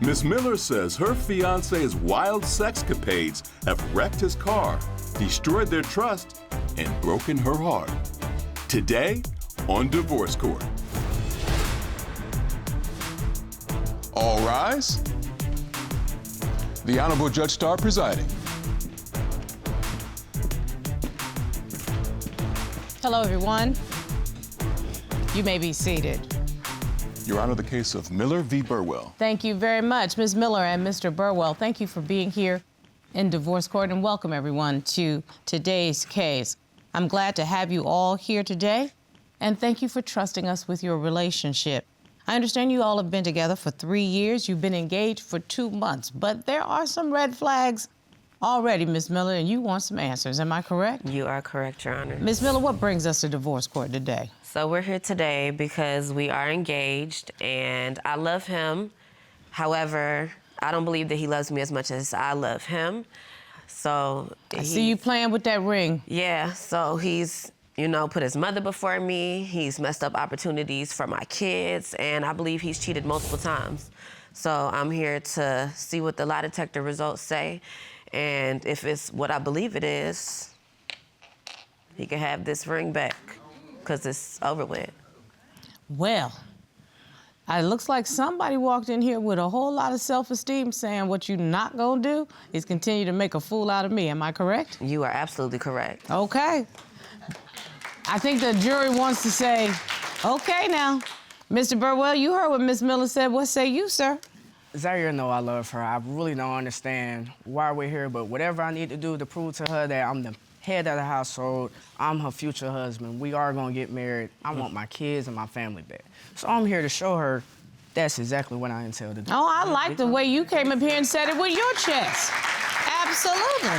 Miss Miller says her fiancé's wild sexcapades have wrecked his car, destroyed their trust, and broken her heart. Today on Divorce Court. All rise. The Honorable Judge Starr presiding. Hello, everyone. You may be seated. Your Honor, the case of Miller v. Burwell. Thank you very much, Ms. Miller and Mr. Burwell. Thank you for being here in Divorce Court, and welcome everyone to today's case. I'm glad to have you all here today, and thank you for trusting us with your relationship. I understand you all have been together for 3 years. You've been engaged for 2 months, but there are some red flags already, Ms. Miller, and you want some answers. Am I correct? You are correct, Your Honor. Ms. Miller, what brings us to Divorce Court today? So we're here today because we are engaged and I love him. However, I don't believe that he loves me as much as I love him. So I see you playing with that ring. Yeah, so he's, put his mother before me. He's messed up opportunities for my kids, and I believe he's cheated multiple times. So I'm here to see what the lie detector results say, and if it's what I believe it is, he can have this ring back, because it's over with. Well, it looks like somebody walked in here with a whole lot of self-esteem saying what you're not gonna do is continue to make a fool out of me. Am I correct? You are absolutely correct. Okay. I think the jury wants to say, okay now. Mr. Burwell, you heard what Ms. Miller said. What say you, sir? Zaheir know I love her. I really don't understand why we're here, but whatever I need to do to prove to her that I'm the head of the household, I'm her future husband, we are gonna get married, I want my kids and my family back. So I'm here to show her that's exactly what I intend to do. Oh, I like the way you came up here and said it with your chest. Absolutely.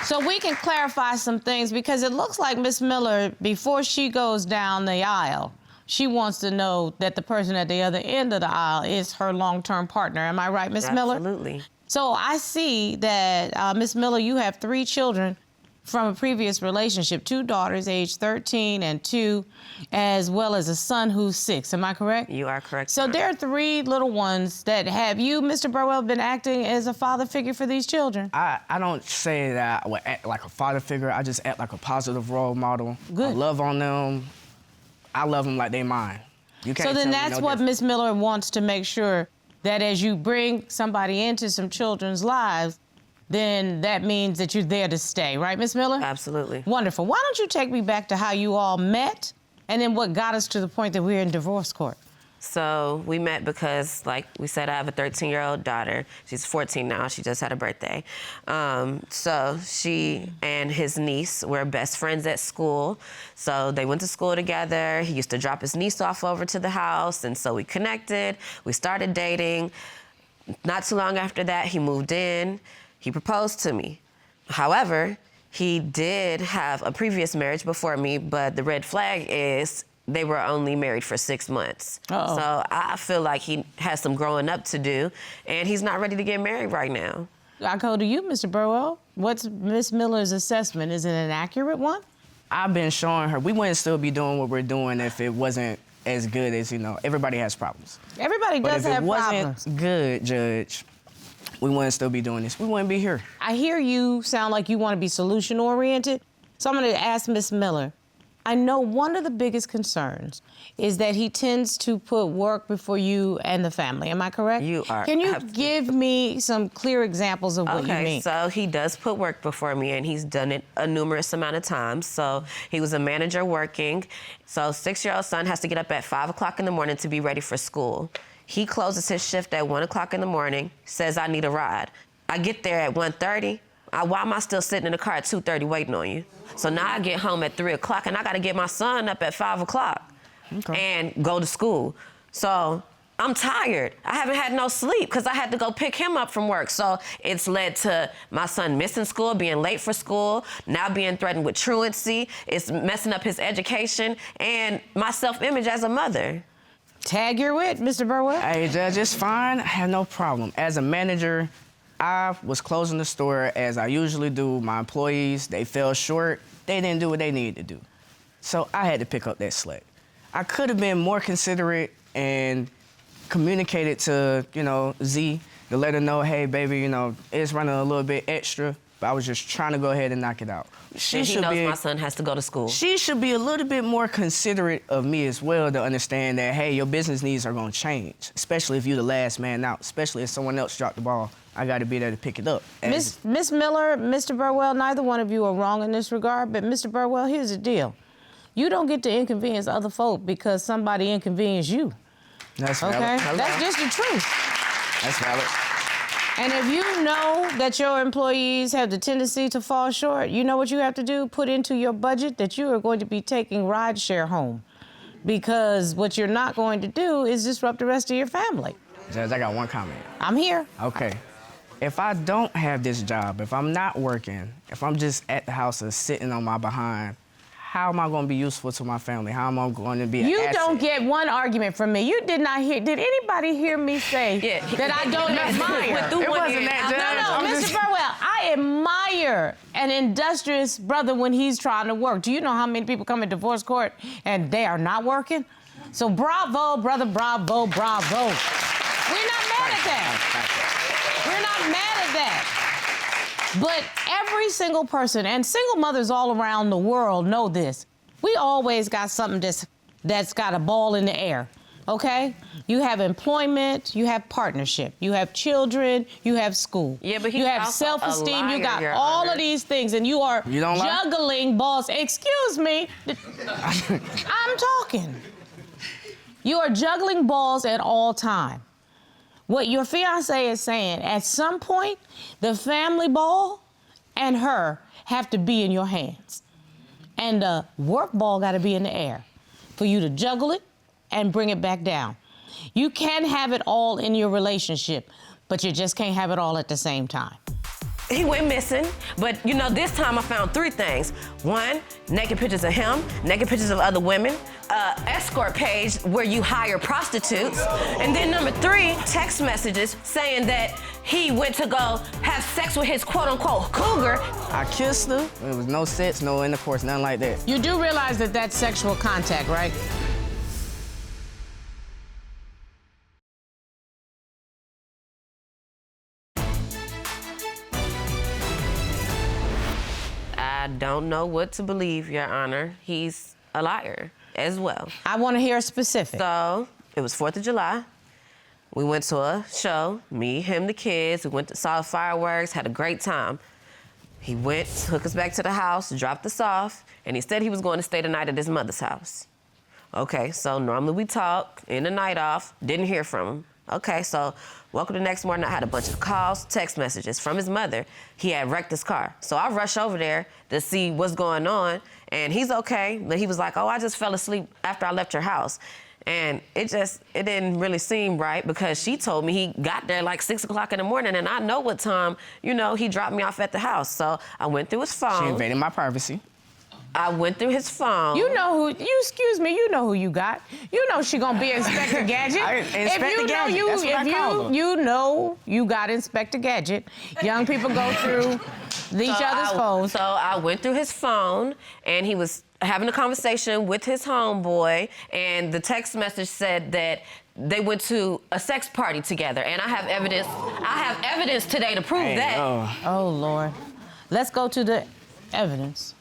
So we can clarify some things, because it looks like Miss Miller, before she goes down the aisle, she wants to know that the person at the other end of the aisle is her long-term partner. Am I right, Miss Miller? Absolutely. So I see that, Miss Miller, you have 3 children from a previous relationship, 2 daughters, age 13 and 2, as well as a son who's 6. Am I correct? You are correct. So there are 3 little ones that have you, Mr. Burwell, been acting as a father figure for these children? I don't say that I would act like a father figure, I just act like a positive role model. Good. I love on them. I love them like they mine. You can't So then tell me that's no what different. Miss Miller wants to make sure, that as you bring somebody into some children's lives, then that means that you're there to stay, right, Miss Miller? Absolutely. Wonderful. Why don't you take me back to how you all met, and then what got us to the point that we're in divorce court? So we met because, like we said, I have a 13-year-old daughter. She's 14 now. She just had a birthday. So she and his niece were best friends at school. So they went to school together. He used to drop his niece off over to the house, and so we connected. We started dating. Not too long after that, he moved in. He proposed to me. However, he did have a previous marriage before me, but the red flag is they were only married for 6 months. Uh-oh. So I feel like he has some growing up to do, and he's not ready to get married right now. I go to you, Mr. Burwell. What's Miss Miller's assessment? Is it an accurate one? I've been showing her we wouldn't still be doing what we're doing if it wasn't as good as, everybody has problems. Everybody But does if have it wasn't problems. good, Judge, we wouldn't still be doing this. We wouldn't be here. I hear you sound like you want to be solution-oriented, so I'm going to ask Miss Miller. I know one of the biggest concerns is that he tends to put work before you and the family. Am I correct? You are. Can you absolutely. give me some clear examples of what you Okay, mean? so he does put work before me, and he's done it a numerous amount of times. So he was a manager working. So 6-year-old son has to get up at 5 o'clock in the morning to be ready for school. He closes his shift at 1 o'clock in the morning, says, I need a ride. I get there at 1:30. Why am I still sitting in the car at 2:30 waiting on you? So now I get home at 3 o'clock, and I got to get my son up at 5 o'clock and go to school. So I'm tired. I haven't had no sleep because I had to go pick him up from work. So it's led to my son missing school, being late for school, now being threatened with truancy. It's messing up his education and my self-image as a mother. Tag your wit, Mr. Burwell. Hey, Judge, it's fine. I have no problem. As a manager, I was closing the store as I usually do. My employees, they fell short. They didn't do what they needed to do. So I had to pick up that slack. I could have been more considerate and communicated to, Z to let her know, hey, baby, it's running a little bit extra, but I was just trying to go ahead and knock it out. He knows my son has to go to school. She should be a little bit more considerate of me as well to understand that, hey, your business needs are going to change, especially if you're the last man out, especially if someone else dropped the ball. I got to be there to pick it up. Miss Miller, Mr. Burwell, neither one of you are wrong in this regard, but Mr. Burwell, here's the deal. You don't get to inconvenience other folk because somebody inconvenienced you. That's valid. Okay? That's just the truth. That's valid. And if you know that your employees have the tendency to fall short, you know what you have to do? Put into your budget that you are going to be taking rideshare home. Because what you're not going to do is disrupt the rest of your family. Judge, I got one comment. I'm here. Okay. If I don't have this job, if I'm not working, if I'm just at the house or sitting on my behind, how am I going to be useful to my family? How am I going to be an You asset? don't get one argument from me. You did not hear. Did anybody hear me say that I don't admire? It wasn't that, No, Mr. Burwell, I admire an industrious brother when he's trying to work. Do you know how many people come in divorce court and they are not working? So bravo, brother, bravo, bravo. We're not mad at that. We're not mad at that. But every single person, and single mothers all around the world know this, we always got something that's got a ball in the air, okay? You have employment, you have partnership, you have children, you have school. Yeah, but you have also self-esteem, you got Your all Honor. of these things, and you are juggling balls. Excuse me, I'm talking. You are juggling balls at all time. What your fiance is saying, at some point, the family ball and her have to be in your hands. And the work ball got to be in the air for you to juggle it and bring it back down. You can have it all in your relationship, but you just can't have it all at the same time. He went missing, but this time I found 3 things. 1, naked pictures of him, naked pictures of other women, escort page where you hire prostitutes, and then number 3, text messages saying that he went to go have sex with his quote-unquote cougar. I kissed her. There was no sex, no intercourse, nothing like that. You do realize that that's sexual contact, right? I don't know what to believe, Your Honor. He's a liar as well. I want to hear specific. So, it was 4th of July. We went to a show, me, him, the kids. We saw fireworks, had a great time. He went, took us back to the house, dropped us off, and he said he was going to stay the night at his mother's house. Okay, so normally we talk, in the night off, didn't hear from him. Okay, so woke up the next morning, I had a bunch of calls, text messages from his mother. He had wrecked his car. So I rushed over there to see what's going on, and he's okay, but he was like, oh, I just fell asleep after I left your house. And it didn't really seem right because she told me he got there like 6 o'clock in the morning, and I know what time, he dropped me off at the house. So I went through his phone. She invaded my privacy. I went through his phone. You know who you got. You know she gonna be Inspector Gadget. You know you got Inspector Gadget. Young people go through each other's phones. So I went through his phone, and he was having a conversation with his homeboy, and the text message said that they went to a sex party together, and I have evidence today to prove that. Oh, Lord. Let's go to the evidence.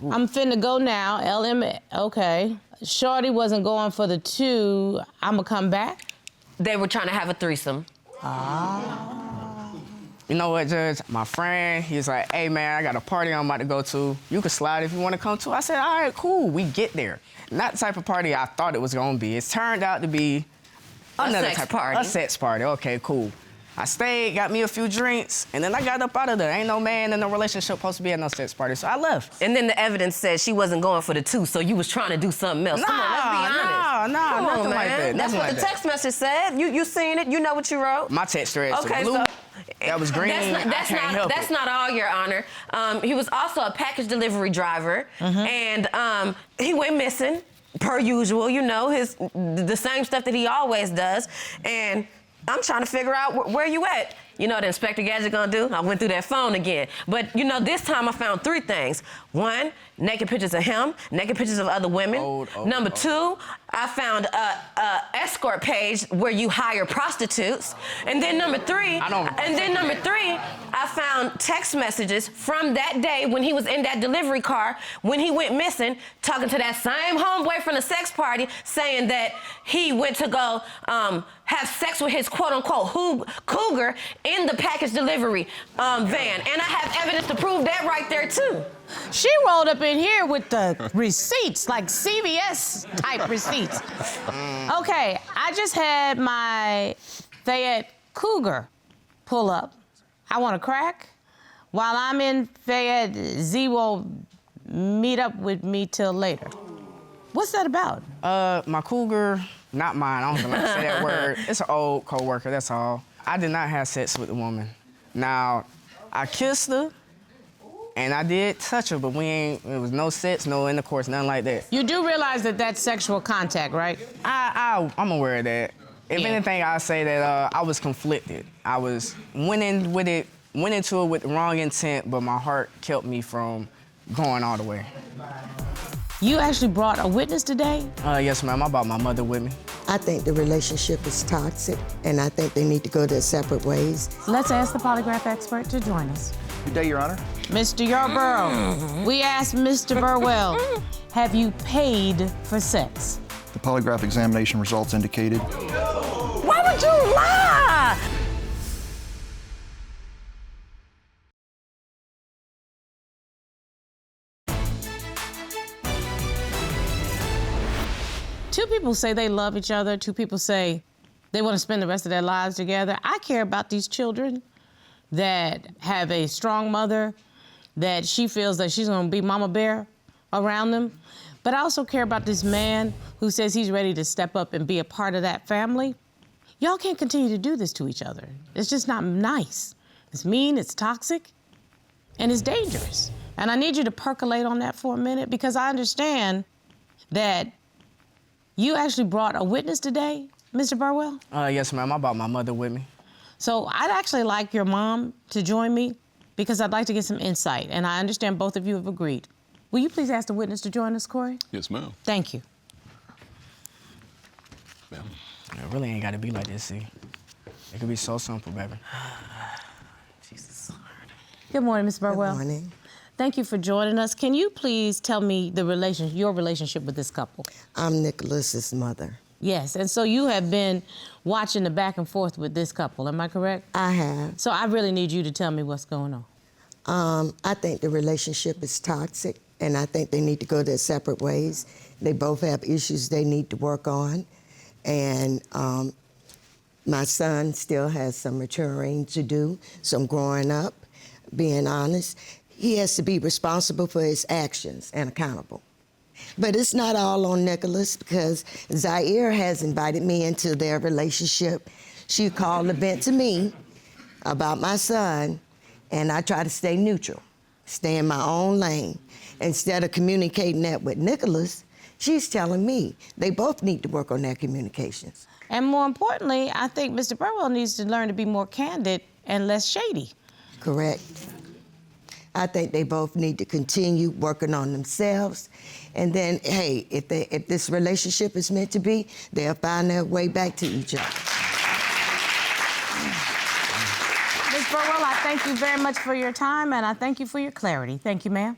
Ooh. I'm finna go now. Okay. Shorty wasn't going for the 2. I'ma come back. They were trying to have a threesome. You know what, Judge? My friend, he's like, hey, man, I got a party I'm about to go to. You can slide if you want to come to. I said, all right, cool. We get there. Not the type of party I thought it was going to be. It's turned out to be another type party. A sex party. Okay, cool. I stayed, got me a few drinks, and then I got up out of there. Ain't no man in no relationship supposed to be at no sex party, so I left. And then the evidence said she wasn't going for the 2, so you was trying to do something else. Come on, let's be honest. Nothing like that. That's what the text message said. You seen it. You know what you wrote. My text thread okay, blue. So that was green. That's not all, Your Honor. He was also a package delivery driver, and he went missing, per usual. The same stuff that he always does, and I'm trying to figure out where you at. You know what Inspector Gadget gonna do? I went through that phone again. But you know, this time I found 3 things. 1, naked pictures of him, naked pictures of other women. Number 2, I found a escort page where you hire prostitutes. And then number 3, I found text messages from that day when he was in that delivery car, when he went missing, talking to that same homeboy from the sex party, saying that he went to go have sex with his quote-unquote cougar in the package delivery van. And I have evidence to prove that right there, too. She rolled up in here with the receipts, like CVS-type receipts. Okay, I just had my Fayette Cougar pull up. I want a crack. While I'm in Fayette, Z will meet up with me till later. What's that about? My cougar, not mine, I don't even like to say that word. It's an old co-worker, that's all. I did not have sex with the woman. Now, I kissed her, and I did touch her, but it was no sex, no intercourse, nothing like that. You do realize that that's sexual contact, right? I'm aware of that. If anything, I say that I was conflicted. I went into it with the wrong intent, but my heart kept me from going all the way. You actually brought a witness today? Yes, ma'am. I brought my mother with me. I think the relationship is toxic, and I think they need to go their separate ways. Let's ask the polygraph expert to join us. Good day, Your Honor. Mr. Yarborough, we asked Mr. Burwell, have you paid for sex? The polygraph examination results indicated. Why would you lie? Two people say they love each other. 2 people say they want to spend the rest of their lives together. I care about these children that have a strong mother, that she feels that she's going to be mama bear around them. But I also care about this man who says he's ready to step up and be a part of that family. Y'all can't continue to do this to each other. It's just not nice. It's mean, it's toxic, and it's dangerous. And I need you to percolate on that for a minute, because I understand that you actually brought a witness today, Mr. Burwell? Yes, ma'am. I brought my mother with me. So I'd actually like your mom to join me, because I'd like to get some insight, and I understand both of you have agreed. Will you please ask the witness to join us, Corey? Yes, ma'am. Thank you. Ma'am. It really ain't got to be like this, see? It could be so simple, baby. Jesus Lord. Good morning, Ms. Burwell. Good morning. Thank you for joining us. Can you please tell me your relationship with this couple? I'm Nicholas's mother. Yes, and so you have been watching the back and forth with this couple, am I correct? I have. So I really need you to tell me what's going on. I think the relationship is toxic, and I think they need to go their separate ways. They both have issues they need to work on, and my son still has some maturing to do, some growing up, being honest. He has to be responsible for his actions and accountable. But it's not all on Nicholas, because Zaheir has invited me into their relationship. She called a vent to me about my son, and I try to stay neutral, stay in my own lane. Instead of communicating that with Nicholas, she's telling me they both need to work on their communications. And more importantly, I think Mr. Burwell needs to learn to be more candid and less shady. Correct. I think they both need to continue working on themselves. And then, hey, if this relationship is meant to be, they'll find their way back to each other. Ms. Burwell, I thank you very much for your time, and I thank you for your clarity. Thank you, ma'am.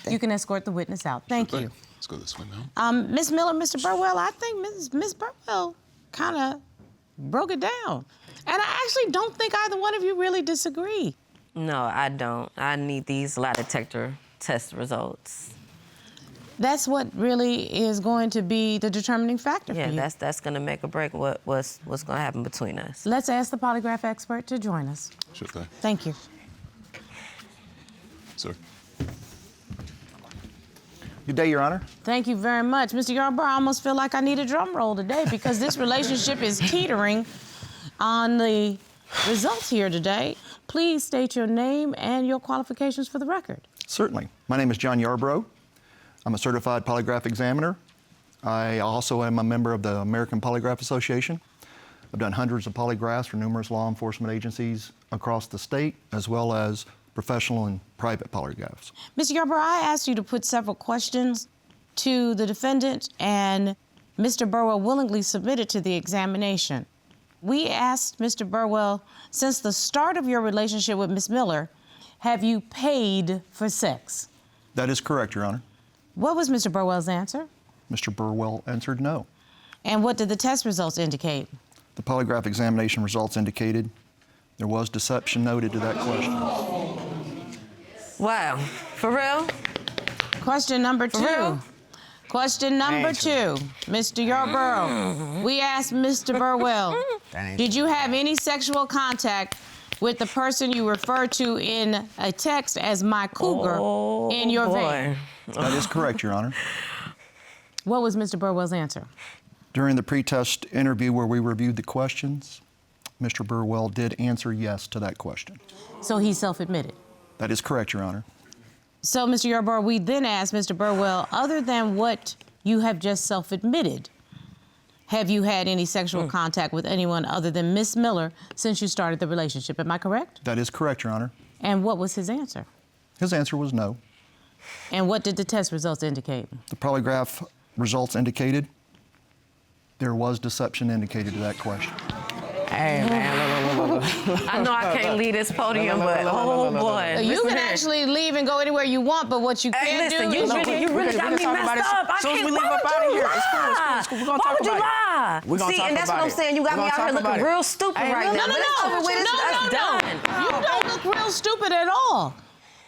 You can escort the witness out. Thank you. Let's go this way, ma'am. Ms. Miller, Mr. Burwell, I think Ms. Burwell kind of broke it down. And I actually don't think either one of you really disagree. No, I don't. I need these lie detector test results. That's what really is going to be the determining factor for you. Yeah, that's going to make or break what's going to happen between us. Let's ask the polygraph expert to join us. Sure thing. Thank you. Sir. Good day, Your Honor. Thank you very much. Mr. Yarborough, I almost feel like I need a drum roll today, because this relationship is teetering on the results here today. Please state your name and your qualifications for the record. Certainly. My name is John Yarborough. I'm a certified polygraph examiner. I also am a member of the American Polygraph Association. I've done hundreds of polygraphs for numerous law enforcement agencies across the state, as well as professional and private polygraphs. Mr. Yarborough, I asked you to put several questions to the defendant, and Mr. Burwell willingly submitted to the examination. We asked Mr. Burwell, since the start of your relationship with Ms. Miller, have you paid for sex? That is correct, Your Honor. What was Mr. Burwell's answer? Mr. Burwell answered no. And what did the test results indicate? The polygraph examination results indicated there was deception noted to that question. Wow, for real? Question number two. real? Question number two, Mr. Yarborough. We asked Mr. Burwell, did you have any sexual contact with the person you referred to in a text as my cougar in your van? That is correct, Your Honor. What was Mr. Burwell's answer? During the pretest interview where we reviewed the questions, Mr. Burwell did answer yes to that question. So he self-admitted? That is correct, Your Honor. So, Mr. Yarborough, we then asked Mr. Burwell, other than what you have just self-admitted, have you had any sexual contact with anyone other than Miss Miller since you started the relationship? Am I correct? That is correct, Your Honor. And what was his answer? His answer was no. And what did the test results indicate? The polygraph results indicated there was deception indicated to that question. Hey, man, look. I know I can't leave this podium, but oh boy. You Listen can here. actually leave and go anywhere you want, but what you Hey, can't listen, do you is really got me messed up. I As soon as can't. we leave Why up would out of you here, it's cool, lie? it's cool. We're gonna Why talk would you about it. lie? We're gonna See, talk and that's about what I'm it. saying. You got We're me gonna out here talk about looking it. real stupid Hey, right now. No, But it's over with. It's done. You don't look real stupid at all.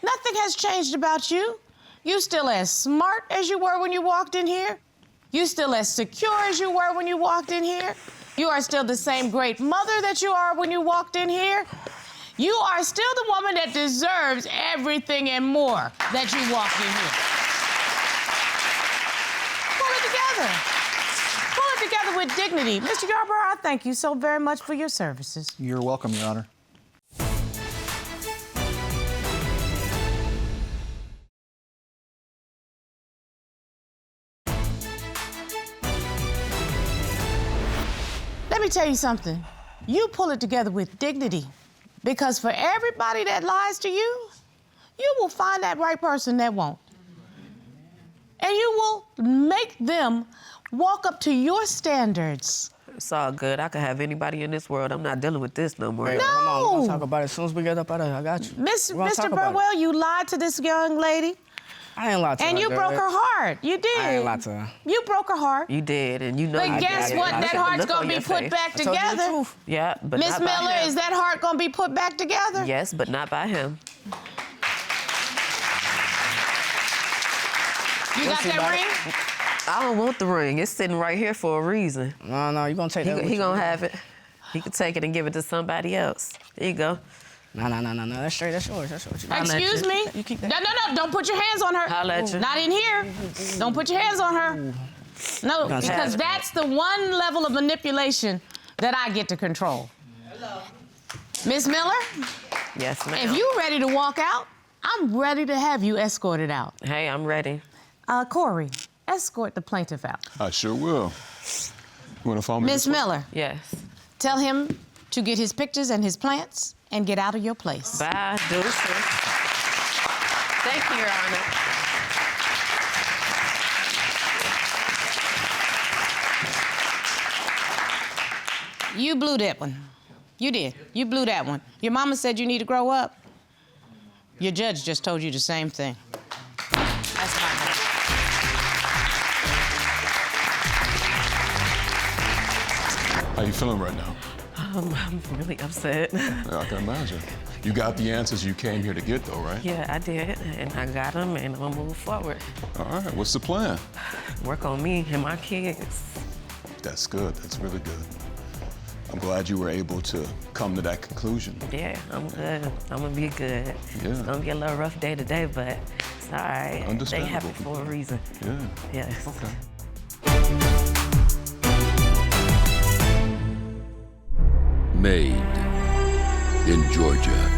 Nothing has changed about you. You still as smart as you were when you walked in here. You still as secure as you were when you walked in here. You are still the same great mother that you are when you walked in here. You are still the woman that deserves everything and more that you walked in here. Pull it together. Pull it together with dignity. Mr. Yarborough, I thank you so very much for your services. You're welcome, Your Honor. Let me tell you something. You pull it together with dignity, because for everybody that lies to you, you will find that right person that won't. And you will make them walk up to your standards. It's all good. I could have anybody in this world. I'm not dealing with this no more. Hey, come on, we're gonna talk about it as soon as we get up out of here. I got you. Mr. Burwell, you lied to this young lady, I ain't lied to her. and you girl. broke her heart. You did. I ain't lied to her. You broke her heart. You did, and you know But you guess did. what? I That see the heart's look gonna on be your put face. back I told you the together. truth. Yeah, but Miss not by Miller, him. is that heart gonna be put back together? Yes, but not by him. You got see that about ring? I don't want the ring. It's sitting right here for a reason. No, you gonna take that with He you. gonna have it. He could take it and give it to somebody else. There you go. No. That's straight. That's yours. That's what you got. Excuse you. me? You keep that. No. Don't put your hands on her. I'll let you. Not in here. Don't put your hands on her. No, Gonna because have it. that's the one level of manipulation that I get to control. Miss Miller, Yes, ma'am. if you ready to walk out, I'm ready to have you escorted out. Hey, I'm ready. Corey, escort the plaintiff out. I sure will. You want to follow me? Miss this way? Miller, Yes. tell him to get his pictures and his plants and get out of your place. Bye, deuces. Thank you, Your Honor. You blew that one. You did. You blew that one. Your mama said you need to grow up. Your judge just told you the same thing. That's my bad. How you feeling right now? I'm really upset. Yeah, I can imagine. You got the answers you came here to get, though, right? Yeah, I did, and I got them, and I'm gonna move forward. All right, what's the plan? Work on me and my kids. That's good. That's really good. I'm glad you were able to come to that conclusion. Yeah, I'm good. I'm gonna be good. Yeah. It's gonna be a little rough day today, but it's all right. They Understandable. happen for a reason. Yeah. Yes. Okay. Made in Georgia.